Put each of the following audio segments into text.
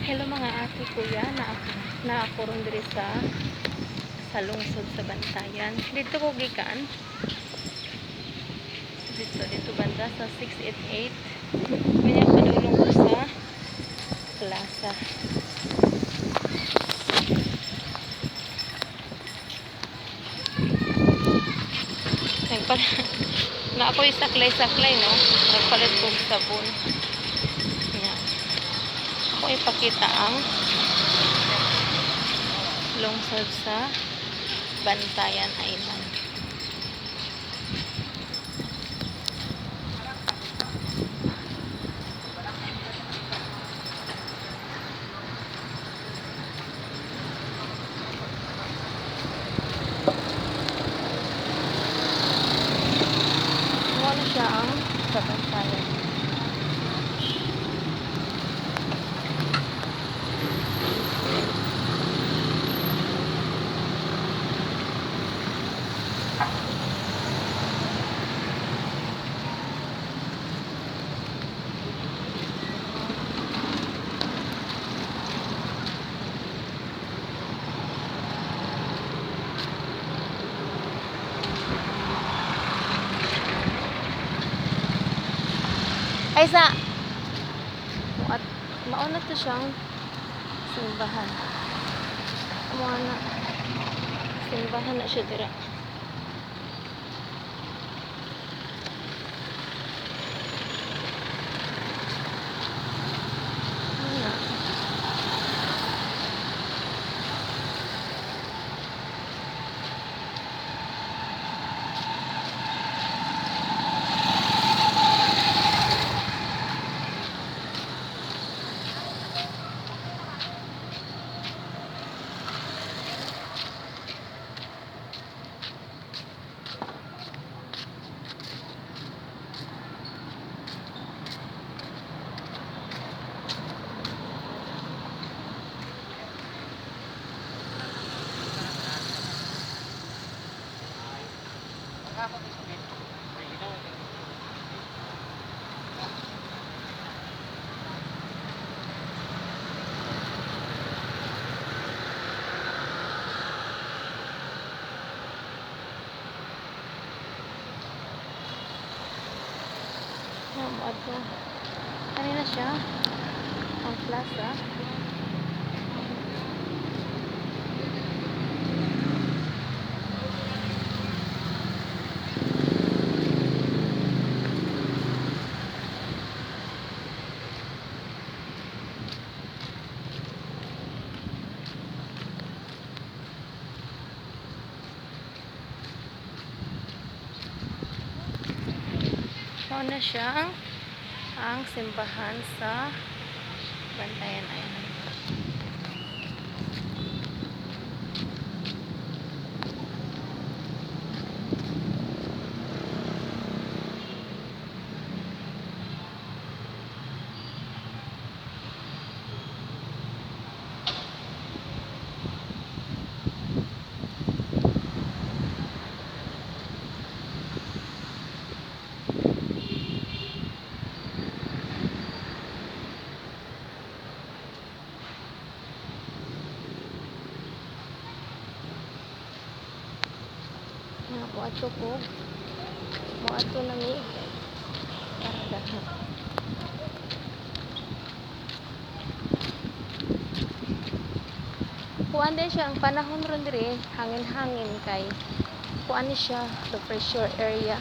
Hello mga ate kuya, na ako ron diri sa lungsod sa Bantayan. Dito ko gikan. Dito banda sa 688. Kanya padulong ko sa plaza. Na ako isaklay-saklay no. Nagpalit ko sabon. Yan. Ako ipakita ang lungsod sa Bantayan Island. Ano siya ang sa Bantayan. Ay sa at mauna to siyang simbahan. Mauna simbahan na siya dira. Ato. Kanina siya ang plaza. Na siya ang simbahan sa Bantayan Island. Ato ko mo ato na mi karadahan kuan din siya ang panahon ron dire hangin-hangin kay kuan ni siya the pressure area.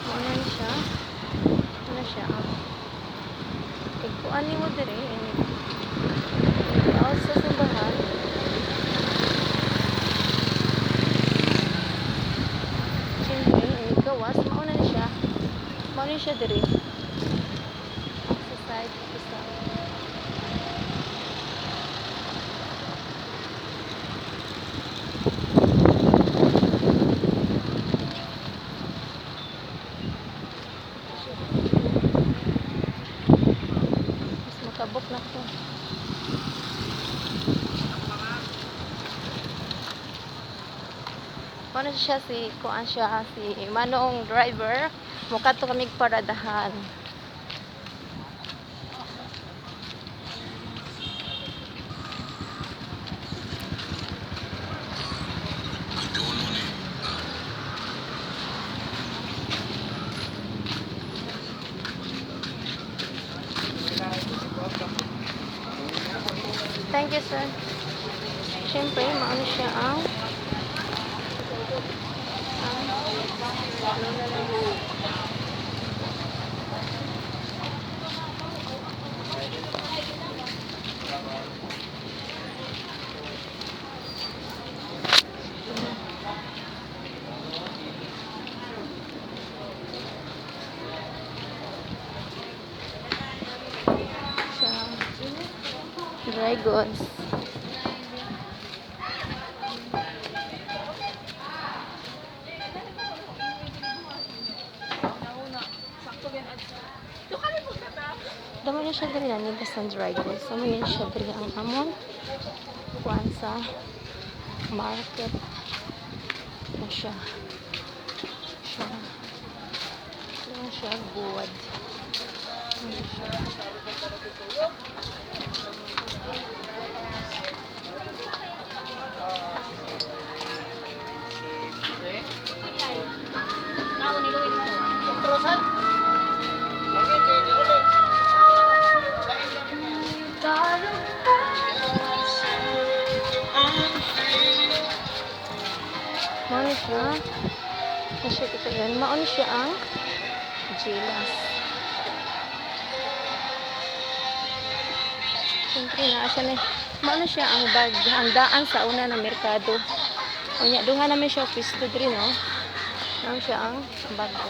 Ano siya kuan ni mo dire sa simbahan. Siyempre, gawas, mauna ni siya dire. Sa side, isa. Mas makabok na ko. Paano na siya si kuan siya si manong driver. Muka to kami paradahan. Thank you, sir. Siyempre, maano siya ang dry goods. Damo na siya diri na sa dry goods. Damo na siya diri ang amon kuan sa market. Na siya. Na siya buwad. Na siya. Maano siya? Kasi ito yan. Maano siya ang jelas. Siyempre na siya na. Maano siya ang bag. Ang daan sa una ng merkado. O niya, doon nga namin siya office to drin, no? Maano siya ang bag ko.